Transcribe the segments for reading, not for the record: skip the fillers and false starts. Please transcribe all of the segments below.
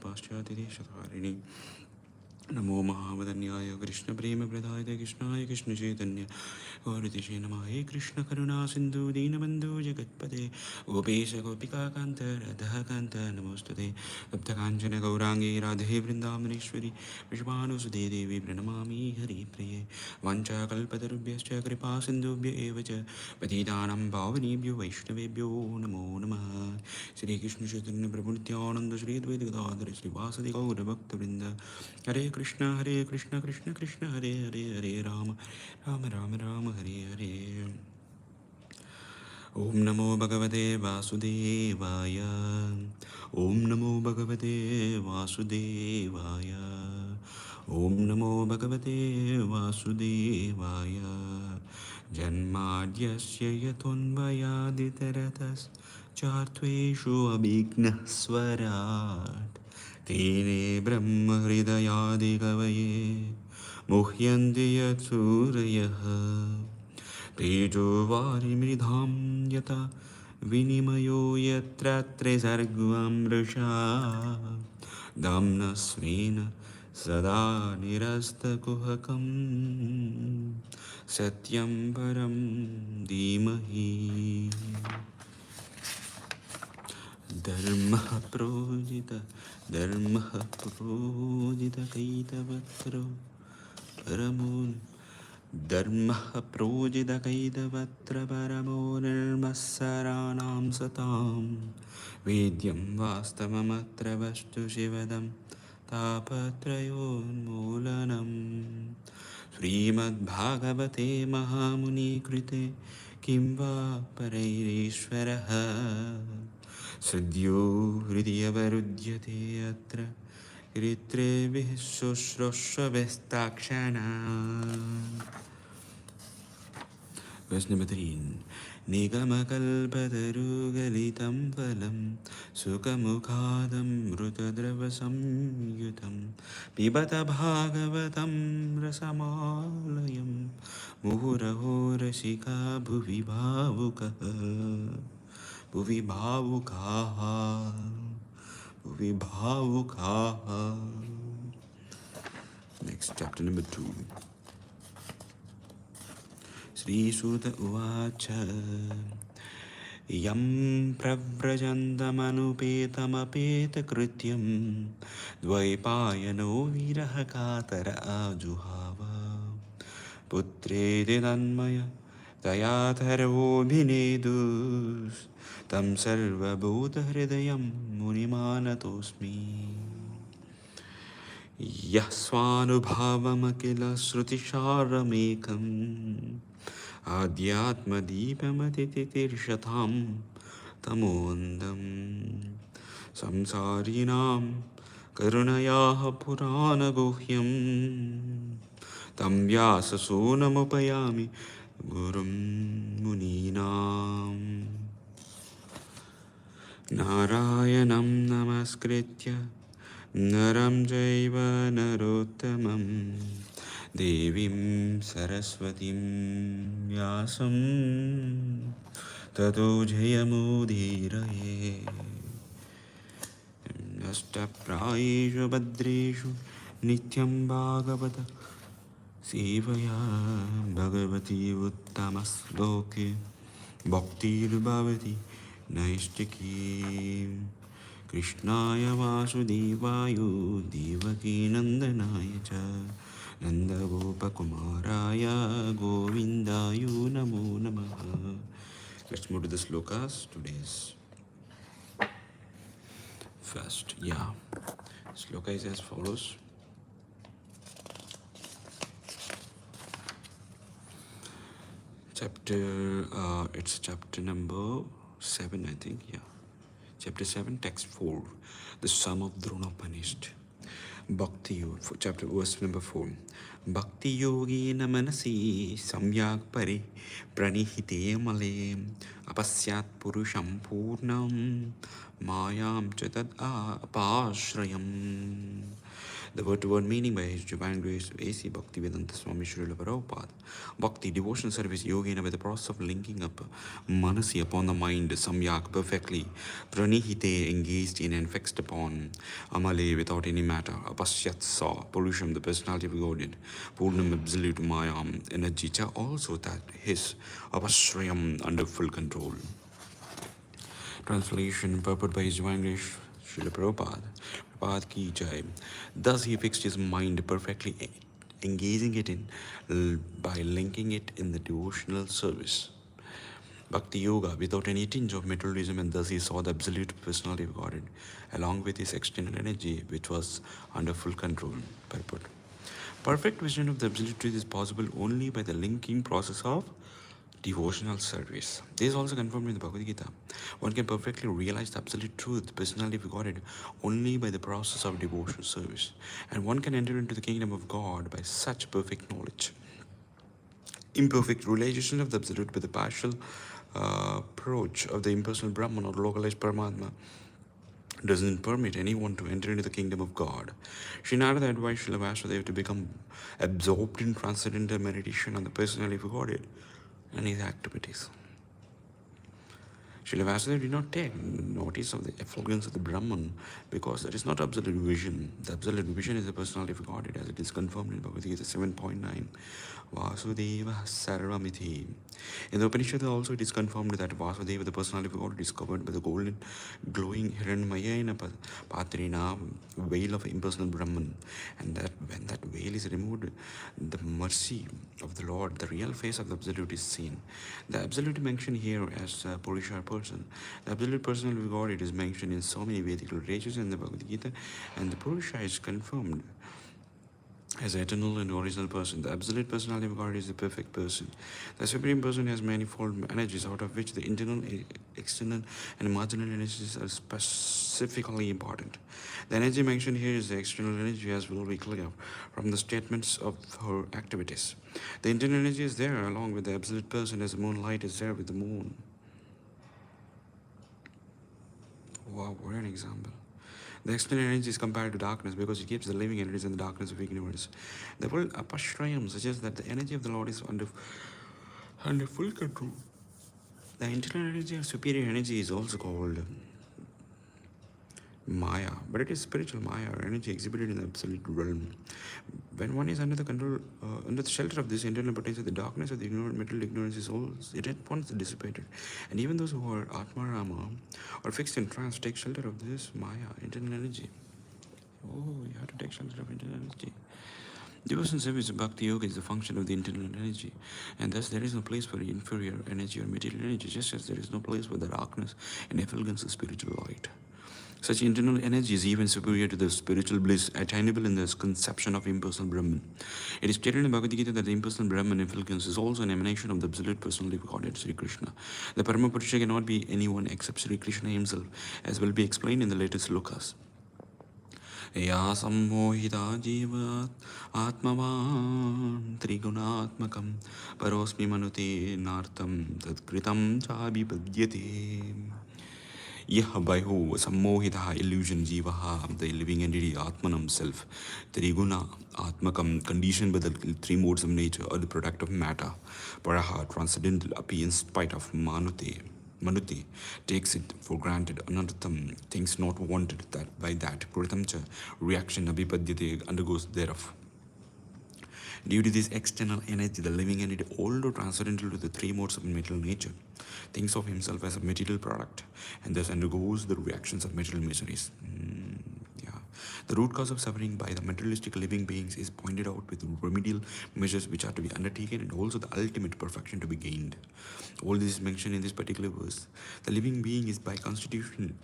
पाश्चात्यदेशधारिणे नमो महावदन्याय कृष्ण प्रेम प्रदाय कृष्णाय कृष्ण चैतन्य गौरतिशे नमः। हे कृष्ण करुणा सिंधु दीनबंधु जगत्पते गोपेश गोपिका कांत राधा कांत नमोस्तुते। तप्त कांचन गौरांगी राधे वृंदावनेश्वरी विश्वानुसुते देवी प्रणमामि हरिप्रिये। वाञ्छाकल्पतरुभ्यश्च कृपा सिन्धुभ्य एव च पतितानां पावनेभ्यो वैष्णवेभ्यो नमो नमः। श्रीकृष्ण चैतन्य प्रभु नित्यानंद श्री द्वैत गदाधर श्रीवासदि गौरभक्तवृंद हरे कृष्ण कृष्ण कृष्ण हरे हरे हरे राम राम राम राम हरे हरे। ओम नमो भगवते वासुदेवाय। ओम नमो भगवते वासुदेवाय। ओम नमो भगवते वासुदेवाय। जन्माद्यस्य यतोऽन्वयादितरतश्चार्थेषु अभिघ्नः स्वराट् तेने ब्रह्महृदयादिकवये मुह्यन्ति यत्सूरयः तेजो वारिमृधां यथा विनिमयो यत्र त्रिसर्गो दाम्नः स्वेन सदा निरस्तकुहकं सत्यं परं धीमहि। धर्मः प्रोजितकैतवक्त्रो परमो धर्मः प्रोजितकैतवत्र परमो निर्मत्सराणां सतां वेद्यं वास्तवमत्र वस्तु शिवदं तापत्रयोन्मूलनम्। श्रीमद्भागवते महामुनिकृते किं वा परैरीश्वरः सद्यो हृदयवरुध्यते अत्र ऋत्रेभिः शुश्रूषविस्ताक्षणा। Verse number 3. निगमकल्पतरुगलितं फलं सुखमुखादमृतद्रवसंयुतं पिबत भागवतं रसमालयं मुहुरहो रसिका भुवि भावुकाः भुवि भावुकाः। Next, chapter number 2. श्रीसूत उवाच यं प्रव्रजन्तमनुपेतमपेतकृत्यं द्वैपायनो विरहकातर आजुहाव पुत्रेति तन्मय तयाथर्वोऽभिनेदुस्तं सर्वभूतहृदयं मुनिमानतोऽस्मि। यः स्वानुभावमखिल श्रुतिसारमेकम् आध्यात्मदीपमतितितीर्षतां तमोऽन्धं संसारिणां करुणयाः पुराणगुह्यं तं व्याससूनमुपयामि गुरुं मुनीनाम्। नारायणं नमस्कृत्य नरं चैव नरोत्तमं देवीं सरस्वतीं व्यासं ततो जयमुदीरये। अष्टप्रायेषु भद्रेषु नित्यं भागवत सेवया भगवती उत्तमश्लोके भक्तिर्भवति नैष्टिकी। कृष्णाय वासुदेवाय देवकीनन्दनाय च नन्दगोपकुमाराय गोविन्दाय नमो नमः। Let's move to the slokas today's first. Sloka is as follows. It's chapter number 7, I think. Chapter 7, text 4. The sum of Drona punished. Bhakti Yoga, chapter verse number 4. Bhakti yogi namanasi samyak pari pranihite male apasyat purusham purnam mayam chatad apashrayam. The word-to-word meaning by His Divine Grace A.C. Bhaktivedanta Swami Srila Prabhupada. Bhakti, devotional service, yogena, by the process of linking up manasi upon the mind, samyak, perfectly, pranihite, engaged in and fixed upon, amale, without any matter, apasyat, saw, purusham, the personality of Godhead, purnam, absolute mayam, energy, cha, also that His apashrayam, under full control. Translation purport by His Divine Grace Srila Prabhupada. Prabhupada ki jai. Thus he fixed his mind perfectly, engaging it in by linking it in the devotional service. Bhakti Yoga without any tinge of materialism, and thus he saw the absolute personality of Godhead, along with his external energy, which was under full control. Purport. Perfect vision of the absolute truth is possible only by the linking process of devotional service. This is also confirmed in the Bhagavad Gita. One can perfectly realize the absolute truth, the personality of Godhead, only by the process of devotional service. And one can enter into the kingdom of God by such perfect knowledge. Imperfect realization of the absolute by the partial approach of the impersonal Brahman or localized Paramatma doesn't permit anyone to enter into the kingdom of God. Sri Narada advised Srila Vasudeva to become absorbed in transcendental meditation on the personality of Godhead and his activities. Srila Vasudeva did not take notice of the effulgence of the Brahman because that is not absolute vision. The absolute vision is the personality of Godhead, as it is confirmed in Bhagavad Gita 7.9. Vasudeva Sarvamiti. In the Upanishad also it is confirmed that Vasudeva, the personality of God, is covered by the golden glowing Hiranmayena Patrina veil of impersonal Brahman, and that when that veil is removed, the mercy of the Lord, the real face of the Absolute, is seen. The Absolute mentioned here as Purusha person. The Absolute personality of God, it is mentioned in so many Vedic literatures in the Bhagavad Gita, and the Purusha is confirmed as eternal and original person. The absolute personality of God is the perfect person. The Supreme Person has manifold energies, out of which the internal, external, and marginal energies are specifically important. The energy mentioned here is the external energy, as will be clear from the statements of her activities. The internal energy is there along with the absolute person, as the moonlight is there with the moon. Wow, what an example. The external energy is compared to darkness because it keeps the living energies in the darkness of ignorance. The word apashrayam suggests that the energy of the Lord is under full control. The internal energy or superior energy is also called Maya, but it is spiritual Maya or energy exhibited in the absolute realm. When one is under the control, under the shelter of this internal potential, the darkness of the mental ignorance is all it at once dissipated. And even those who are Atmarama or fixed in trance take shelter of this Maya, internal energy. Oh, you have to take shelter of internal energy. Devotion service of Bhakti Yoga is the function of the internal energy, and thus there is no place for inferior energy or material energy, just as there is no place for the darkness and effulgence of spiritual light. Such internal energy is even superior to the spiritual bliss attainable in the conception of impersonal Brahman. It is stated in Bhagavad Gita that the impersonal Brahman effulgence is also an emanation of the absolute personality of Godhead, Sri Krishna. The Paramapurusha cannot be anyone except Sri Krishna himself, as will be explained in the latest slokas. Ya sammohita jivat atmavan trigunaatmakam parosmi manute nartam tatkritam chabhipadyate. Yah by who sammohita illusion jivaha, the living entity Atmanam self, Triguna Atmakam, conditioned by the three modes of nature or the product of matter, Paraha, transcendental api in spite of Manute takes it for granted, anartham, things not wanted, that by that Pratamcha reaction abhipadyate undergoes thereof. Due to this external energy, the living entity, although transcendental to the three modes of material nature, thinks of himself as a material product and thus undergoes the reactions of material miseries. The root cause of suffering by the materialistic living beings is pointed out with remedial measures which are to be undertaken and also the ultimate perfection to be gained. All this is mentioned in this particular verse. The living being is by constitution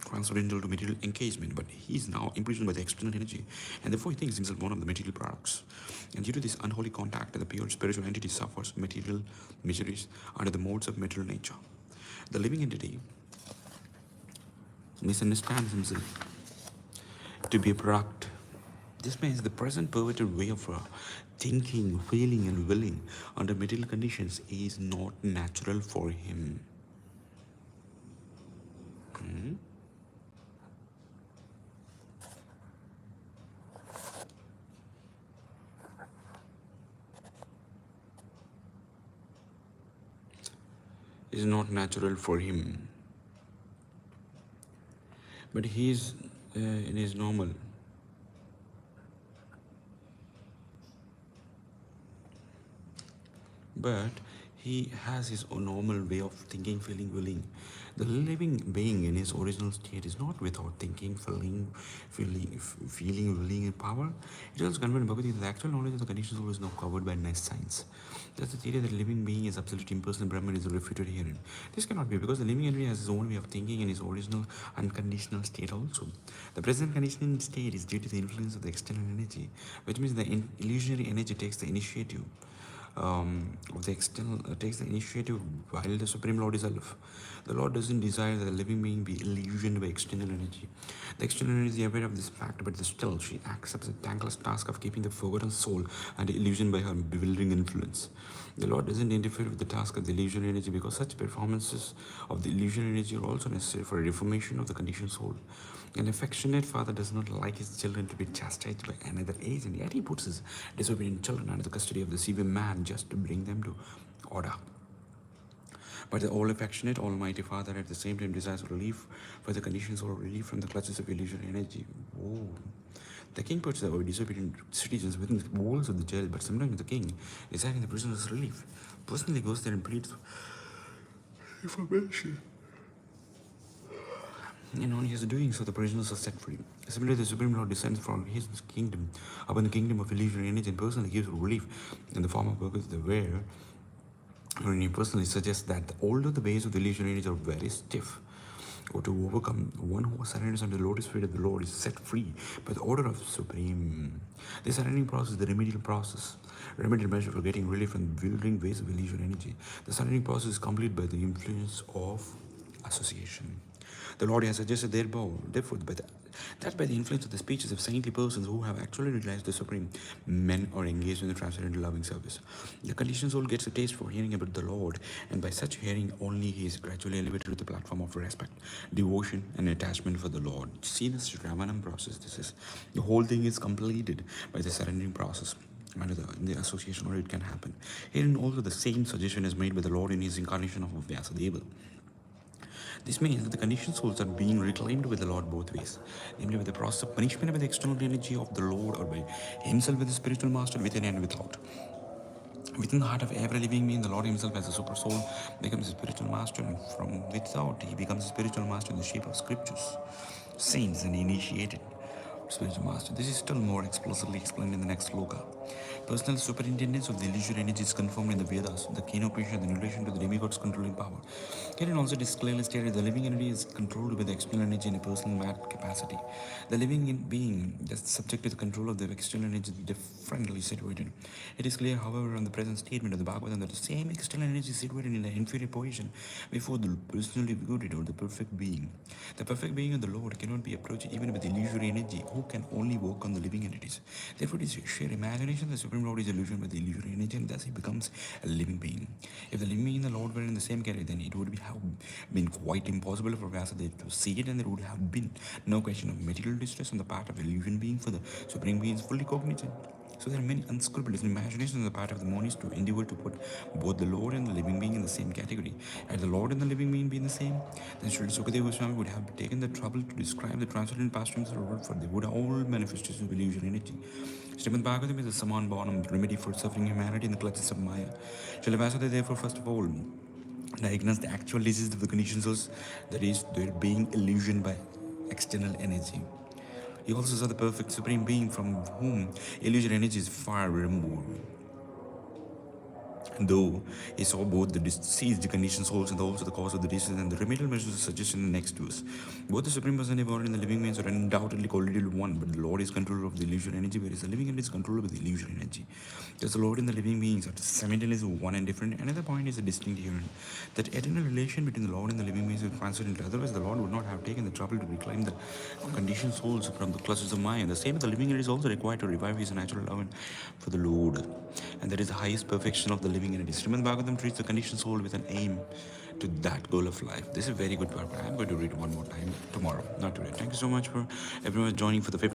transcendental to material engagement, but he is now imprisoned by the external energy, and therefore he thinks himself one of the material products. And due to this unholy contact, the pure spiritual entity suffers material miseries under the modes of material nature. The living entity misunderstands himself to be a product. This means the present perverted way of thinking, feeling, and willing under material conditions is not natural for him. is not natural for him, but he is in his normal. But he has his own normal way of thinking, feeling, willing. The living being in his original state is not without thinking, feeling, willing, and power. It also conveyed in Bhagavad Gita that the actual knowledge of the conditioned soul is now covered by nice science. That's the theory that the living being is absolute impersonal Brahman is refuted herein. This cannot be because the living entity has his own way of thinking in his original unconditional state also. The present conditioning state is due to the influence of the external energy, which means the illusionary energy takes the initiative. Of the external takes the initiative while the Supreme Lord is alive. The Lord doesn't desire that the living being be illusioned by external energy. The external energy is aware of this fact, but still she accepts the thankless task of keeping the forgotten soul under illusion by her bewildering influence. The Lord doesn't interfere with the task of the illusion energy because such performances of the illusion energy are also necessary for a reformation of the conditioned soul. An affectionate father does not like his children to be chastised by another agent, yet he puts his disobedient children under the custody of the severe man just to bring them to order. But the all-affectionate, almighty Father at the same time desires relief for the conditioned soul, relief from the clutches of illusion energy. Whoa. The king puts the disobedient citizens within the walls of the jail, but sometimes the king, desiring the prisoner's relief, personally goes there and pleads for information. And on his doing so, the prisoners are set free. Similarly, the Supreme Lord descends from his kingdom upon the kingdom of illusion energy and personally gives relief in the form of Bhagavad Gita, where he personally suggests that although the ways of the illusion energy are very stiff, or to overcome, one who surrenders under the lotus feet of the Lord is set free by the order of Supreme. The surrendering process is the remedial process, remedial measure for getting relief from the bewildering ways of illusion energy. The surrendering process is complete by the influence of association. The Lord has suggested therefore, that by the influence of the speeches of saintly persons who have actually realized the Supreme, men are engaged in the transcendental loving service. The conditioned soul gets a taste for hearing about the Lord, and by such hearing only he is gradually elevated to the platform of respect, devotion, and attachment for the Lord. See this Ramanam process. The whole thing is completed by the surrendering process. Under the association, or it can happen. Herein also the same suggestion is made by the Lord in his incarnation of Vyasadeva. This means that the conditioned souls are being reclaimed with the Lord both ways, namely by the process of punishment by the external energy of the Lord, or by himself with the spiritual master within and without. Within the heart of every living being, the Lord himself as a super soul becomes a spiritual master, and from without he becomes a spiritual master in the shape of scriptures, saints, and initiated spiritual master. This is still more explicitly explained in the next sloka. Personal superintendence of the illusory energy is confirmed in the Vedas, the Kenopisha, in relation to the demigod's controlling power. Herein also it is clearly stated the living entity is controlled by the external energy in a personal mad capacity. The living being is subject to the control of the external energy differently situated. It is clear, however, on the present statement of the Bhagavatam that the same external energy is situated in an inferior position before the personally good or the perfect being. The perfect being of the Lord cannot be approached even with illusory energy, who can only work on the living entities. Therefore, it is sheer imagination the Supreme Lord is illusioned by the illusory energy, and thus he becomes a living being. If the living being and the Lord were in the same category, then it would have been quite impossible for Vyasadeva to see it, and there would have been no question of material distress on the part of the illusion being, for the Supreme Being is fully cognizant. So there are many unscrupulous imaginations on the part of the monis to endeavor to put both the Lord and the living being in the same category. Had the Lord and the living being been the same, then Sri Sukadeva Goswami would have taken the trouble to describe the transcendental pastimes of the Lord, for they would all manifestations of illusion energy. Srimad Bhagavatam is a Saman Bhanam, remedy for suffering humanity in the clutches of Maya. Srila Vyasadeva therefore first of all diagnosed the actual disease of the conditioned souls, that is, their being illusioned by external energy. He also saw the perfect Supreme Being from whom illusion energy is far removed. Though he saw both the deceased conditioned souls and also the cause of the disease, and the remedial measures suggested in the next verse. Both the Supreme Person evolved in the living beings are undoubtedly collided one, but the Lord is controller of the illusion energy, whereas the living entity is controller of the illusion energy. Thus the Lord and the living beings are simultaneously one and different. Another point is a distinct here, that eternal relation between the Lord and the living beings is transcendental. Otherwise the Lord would not have taken the trouble to reclaim the conditioned souls from the clutches of Maya. The same, the living entity is also required to revive his natural love for the Lord, and that is the highest perfection of the living entity. Srimad Bhagavatam treats the conditioned soul with an aim to that goal of life. This is a very good part, but I'm going to read one more time tomorrow, not today. Thank you so much for everyone joining for the 5th